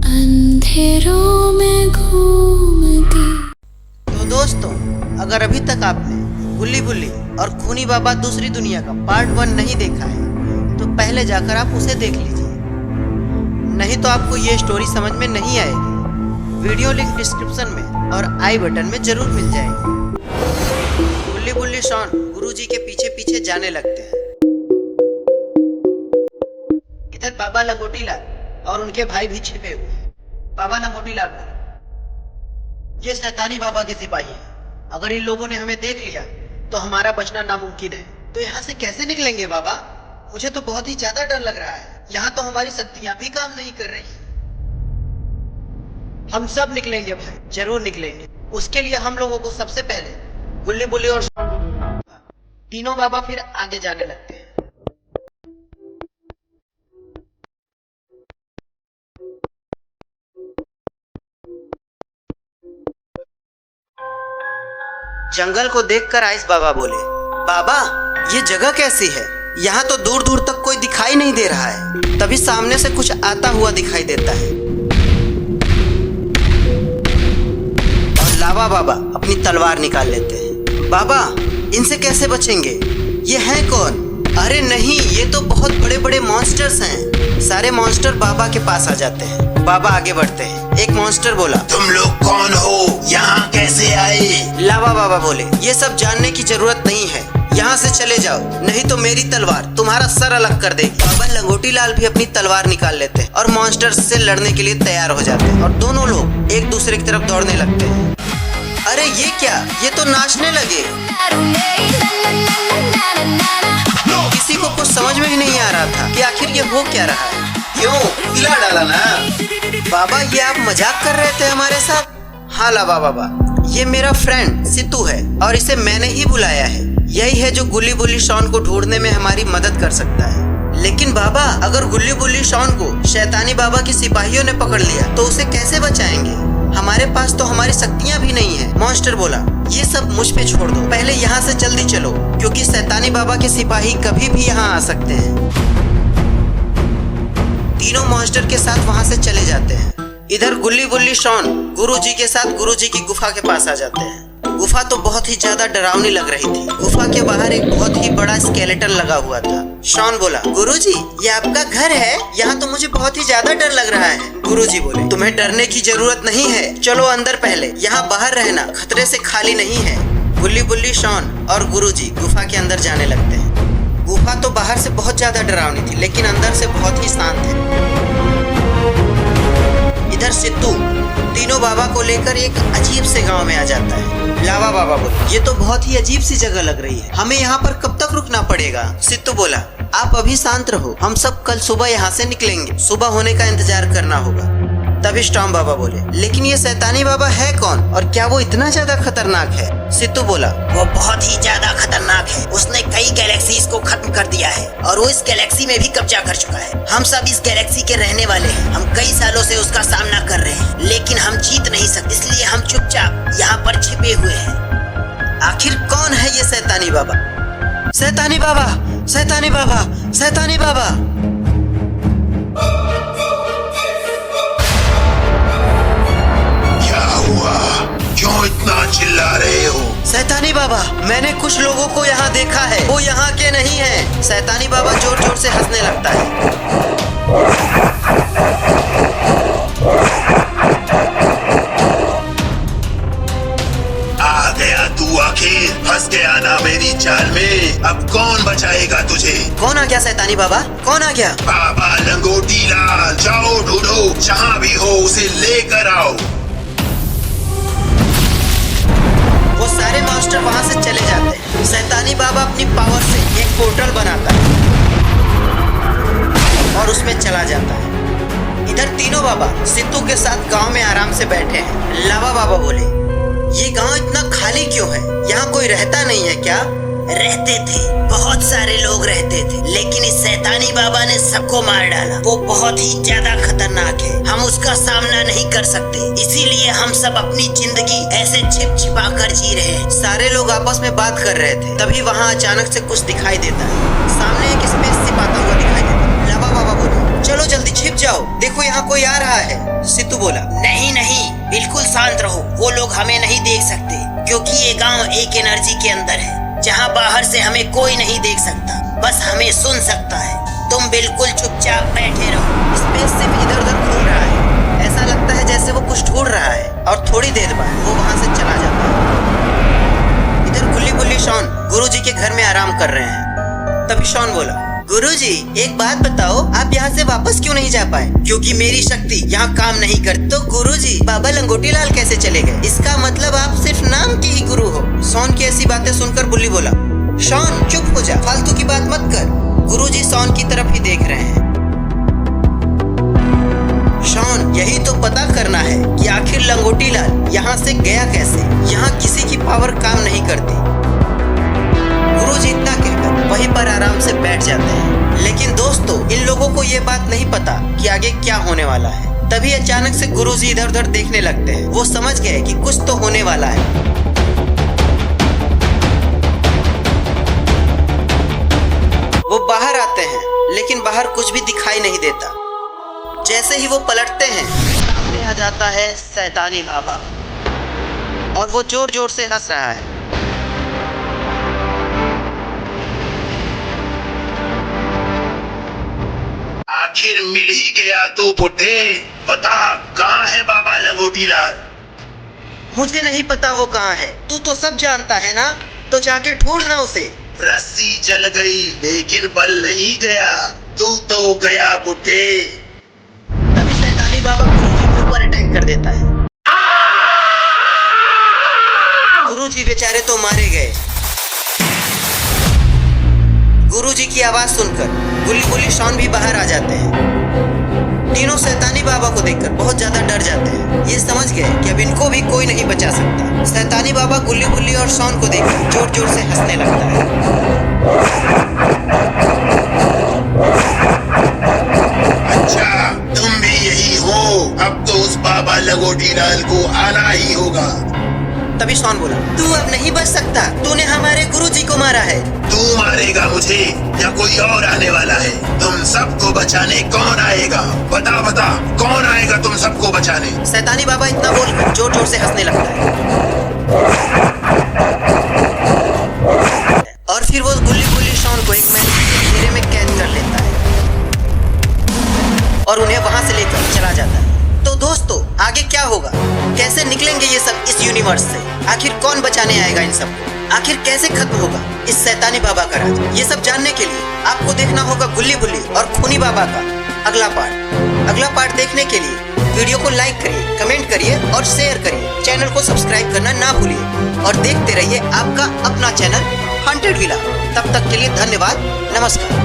अंधेरों में घूमती। तो दोस्तों, अगर अभी तक आपने गुल्ली बुल्ली और खूनी बाबा दूसरी दुनिया का पार्ट 1 नहीं देखा है तो पहले जाकर आप उसे देख लीजिए, नहीं तो आपको ये स्टोरी समझ में नहीं आएगी। वीडियो लिंक डिस्क्रिप्शन में और आई बटन में जरूर मिल जाएगी। गुल्ली बुल्ली शॉन गुरुजी के पीछे पीछे जाने लगते हैं। इधर बाबा लंगोटी लाल और उनके भाई भी छिपे हुए हैं। बाबा लंगोटी लाल बोले, ये शैतानी बाबा के सिपाही हैं। अगर इन लोगों ने हमें देख लिया तो हमारा बचना नामुमकिन है। तो यहाँ से कैसे निकलेंगे बाबा? मुझे तो बहुत ही ज्यादा डर लग रहा है। यहाँ तो हमारी शक्तियां भी काम नहीं कर रही। हम सब निकलेंगे भाई, जरूर निकलेंगे। उसके लिए हम लोगों को सबसे पहले गुल्ली बुल्ली और तीनों बाबा फिर आगे जाने लगते हैं। जंगल को देखकर आइस बाबा बोले, बाबा ये जगह कैसी है? यहाँ तो दूर दूर तक कोई दिखाई नहीं दे रहा है। तभी सामने से कुछ आता हुआ दिखाई देता है और लावा बाबा अपनी तलवार निकाल लेते हैं। बाबा इनसे कैसे बचेंगे? ये हैं कौन? अरे नहीं, ये तो बहुत बड़े बड़े मॉन्स्टर्स हैं। सारे मॉन्स्टर बाबा के पास आ जाते हैं। बाबा आगे बढ़ते हैं। एक मॉन्स्टर बोला, तुम लोग कौन हो? यहाँ कैसे आए? लावा बाबा बोले, ये सब जानने की जरूरत नहीं है, यहाँ से चले जाओ, नहीं तो मेरी तलवार तुम्हारा सर अलग कर देगी। बाबा लंगोटी लाल भी अपनी तलवार निकाल लेते हैं और मॉन्स्टर्स से लड़ने के लिए तैयार हो जाते हैं और दोनों लोग एक दूसरे की तरफ दौड़ने लगते हैं। अरे ये क्या? ये तो नाचने लगे। किसी को कुछ समझ में ही नहीं आ रहा था कि आखिर ये हो क्या रहा है। क्यों? हिला डाला ना। बाबा ये आप मजाक कर रहे थे हमारे साथ? हाँ लावा बाबा, ये मेरा फ्रेंड सितू है और इसे मैंने ही बुलाया है। यही है जो गुल्ली बुल्ली शॉन को ढूंढने में हमारी मदद कर सकता है। लेकिन बाबा, अगर गुल्ली बुल्ली शॉन को शैतानी बाबा की सिपाहियों ने पकड़ लिया तो उसे कैसे बचाएंगे? हमारे पास तो हमारी शक्तियाँ भी नहीं है। मॉन्स्टर बोला, ये सब मुझ पे छोड़ दो, पहले यहाँ से जल्दी चलो, क्योंकि शैतानी बाबा के सिपाही कभी भी यहाँ आ सकते हैं। तीनों मॉन्स्टर के साथ वहाँ से चले जाते हैं। इधर गुल्ली बुल्ली शॉन गुरुजी के साथ गुरुजी की गुफा के पास आ जाते हैं। गुफा तो बहुत ही ज्यादा डरावनी लग रही थी। गुफा के बाहर एक बहुत ही बड़ा स्केलेटन लगा हुआ था। शॉन बोला, गुरुजी ये आपका घर है? यहाँ तो मुझे बहुत ही ज्यादा डर लग रहा है। गुरुजी बोले, तुम्हें डरने की जरूरत नहीं है, चलो अंदर पहले, यहाँ बाहर रहना खतरे से खाली नहीं है। गुल्ली बुल्ली शॉन और गुरुजी गुफा के अंदर जाने लगते हैं। गुफा तो बाहर से बहुत ज्यादा डरावनी थी, लेकिन अंदर से बहुत ही शांत है। इधर सिद्धू तीनों बाबा को लेकर एक अजीब से गांव में आ जाता है। लावा बाबा बोले, ये तो बहुत ही अजीब सी जगह लग रही है, हमें यहाँ पर कब तक रुकना पड़ेगा? सिद्धू बोला, आप अभी शांत रहो, हम सब कल सुबह यहाँ से निकलेंगे, सुबह होने का इंतजार करना होगा। तभी स्टॉर्म बाबा बोले, लेकिन ये शैतानी बाबा है कौन और क्या वो इतना ज्यादा खतरनाक है? सिद्धू बोला, वो बहुत ही ज्यादा खतरनाक है। उसने कई गैलेक्सीज को खत्म कर दिया है और वो इस गैलेक्सी में भी कब्जा कर चुका है। हम सब इस गैलेक्सी के रहने वाले हैं। हम कई सालों से उसका सामना कर रहे हैं, लेकिन हम जीत नहीं सकते, इसलिए हम चुपचाप यहाँ पर छिपे हुए हैं। आखिर कौन है ये शैतानी बाबा? शैतानी बाबा, शैतानी बाबा, शैतानी बाबा। क्यों इतना चिल्ला रहे हो? शैतानी बाबा, मैंने कुछ लोगों को यहाँ देखा है, वो यहाँ के नहीं हैं। शैतानी बाबा जोर जोर से हंसने लगता है। आ गया तू आखिर, फंस गया ना मेरी जाल में। अब कौन बचाएगा तुझे? कौन आ गया शैतानी बाबा? कौन आ गया? बाबा लंगोटी लाल, जाओ ढूंढो, जहाँ भी हो उसे लेकर आओ। वो सारे मॉन्स्टर वहाँ से चले जाते हैं। शैतानी बाबा अपनी पावर से एक पोर्टल बनाता है और उसमें चला जाता है। इधर तीनों बाबा सिद्धू के साथ गांव में आराम से बैठे हैं। लावा बाबा बोले, ये गांव इतना खाली क्यों है? यहाँ कोई रहता नहीं है क्या? रहते थे, बहुत सारे लोग रहते थे, लेकिन इस शैतानी बाबा ने सबको मार डाला। वो बहुत ही ज्यादा खतरनाक है, हम उसका सामना नहीं कर सकते, इसीलिए हम सब अपनी जिंदगी ऐसे छिप छिपा कर जी रहे हैं। सारे लोग आपस में बात कर रहे थे, तभी वहाँ अचानक से कुछ दिखाई देता है। सामने एक स्पेसशिप आता हुआ दिखाई देता है। लावा बाबा बोले, चलो जल्दी छिप जाओ, देखो यहाँ कोई आ रहा है। सिद्धू बोला। नहीं नहीं, बिल्कुल शांत रहो, वो लोग हमें नहीं देख सकते, क्योंकि ये गांव एक एनर्जी के अंदर है, जहां बाहर से हमें कोई नहीं देख सकता, बस हमें सुन सकता है। तुम बिल्कुल चुपचाप बैठे रहो। स्पेस सिर्फ इधर उधर घूम रहा है, ऐसा लगता है जैसे वो कुछ ढूंढ रहा है, और थोड़ी देर बाद वो वहाँ से चला जाता है। इधर गुल्ली बुल्ली शॉन गुरुजी के घर में आराम कर रहे हैं। तभी शॉन बोला, गुरुजी एक बात बताओ, आप यहाँ से वापस क्यों नहीं जा पाए? क्योंकि मेरी शक्ति यहाँ काम नहीं करती। तो गुरुजी बाबा लंगोटी लाल कैसे चले गए? इसका मतलब आप सिर्फ नाम के ही गुरु हो। शॉन की ऐसी बातें सुनकर बुल्ली बोला, शॉन चुप हो जा, फालतू की बात मत कर। गुरुजी शॉन की तरफ ही देख रहे हैं। शॉन यही तो पता करना है कि आखिर लंगोटी लाल यहाँ से गया कैसे। यहाँ किसी की पावर काम नहीं करती। गुरुजी इतना कहकर वहीं पर आराम से बैठ जाते हैं। लेकिन दोस्तों, इन लोगों को ये बात नहीं पता कि आगे क्या होने वाला है। तभी अचानक से गुरुजी इधर उधर देखने लगते हैं। वो समझ गए कि कुछ तो होने वाला है। वो बाहर आते हैं, लेकिन बाहर कुछ भी दिखाई नहीं देता। जैसे ही वो पलटते हैं, सामने आ जाता है शैतानी बाबा, और वो जोर जोर से हंस रहा है। आखिर मिल ही गया तो बुड्ढे, बता कहाँ है बाबा लंगोटी लाल? मुझे नहीं पता वो कहाँ है, तू तो सब जानता है ना, तो जाके ढूंढना उसे। रस्सी जल गई लेकिन बल नहीं गया, तू तो गया बुड्ढे। तभी शैतानी बाबा गुरुजी के ऊपर अटैक कर देता है। गुरुजी बेचारे तो मारे गए। गुरुजी की आवाज सुनकर गुल्ली बुल्ली शॉन भी बाहर आ जाते हैं। तीनों शैतानी बाबा को देखकर बहुत ज्यादा डर जाते हैं। ये समझ गए कि अब इनको भी कोई नहीं बचा सकता। शैतानी बाबा गुल्ली बुल्ली और शॉन को देखकर जोर जोर से हंसने लगता है। अच्छा, तुम भी यही हो? अब तो उस बाबा लंगोटी लाल को आना ही होगा। तभी शॉन बोला, तू अब नहीं बच सकता, तूने हमारे गुरुजी को मारा है। तू मारेगा मुझे या कोई और आने वाला है? तुम सबको बचाने कौन आएगा? बता बता, कौन आएगा तुम सबको बचाने? शैतानी बाबा इतना बोलकर जोर जोर से हंसने लगता है। और फिर वो गुल्ली बुल्ली शॉन को एक महल के घेरे में कैद कर लेता है और उन्हें वहां से लेकर चला जाता है। तो दोस्तों, आगे क्या होगा? कैसे निकलेंगे ये सब इस यूनिवर्स से? आखिर कौन बचाने आएगा इन सबको? आखिर कैसे खत्म होगा इस शैतानी बाबा का राज? ये सब जानने के लिए आपको देखना होगा गुल्ली बुल्ली और खूनी बाबा का अगला पार्ट। अगला पार्ट देखने के लिए वीडियो को लाइक करिए, कमेंट करिए और शेयर करिए। चैनल को सब्सक्राइब करना ना भूलिए और देखते रहिए आपका अपना चैनल हॉन्टेड विला। तब तक के लिए धन्यवाद, नमस्कार।